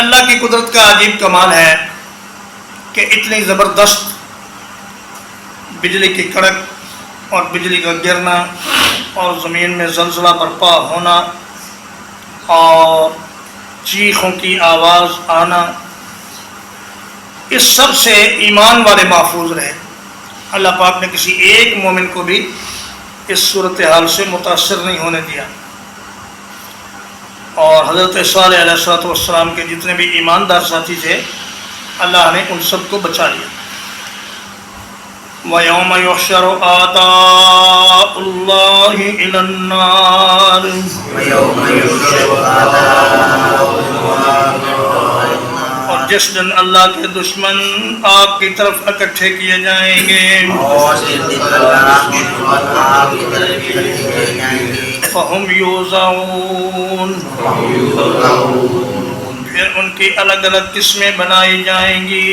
اللہ کی قدرت کا عجیب کمال ہے کہ اتنی زبردست بجلی کی کڑک اور بجلی کا گرنا اور زمین میں زلزلہ برپا ہونا اور چیخوں کی آواز آنا، اس سب سے ایمان والے محفوظ رہے۔ اللہ پاک نے کسی ایک مومن کو بھی اس صورتحال سے متاثر نہیں ہونے دیا، اور حضرت صالح علیہ السلام کے جتنے بھی ایماندار ساتھی تھے اللہ نے ان سب کو بچا لیا۔ وَيَوْمَ يُحْشَرُ أَعْدَاءُ اللَّهِ إِلَى النَّارِ اور جس دن اللہ کے دشمن آگ کی طرف اکٹھے کیے جائیں گے، فَهُمْ يُوزَعُونَ پھر ان کی الگ الگ قسمیں بنائی جائیں گی،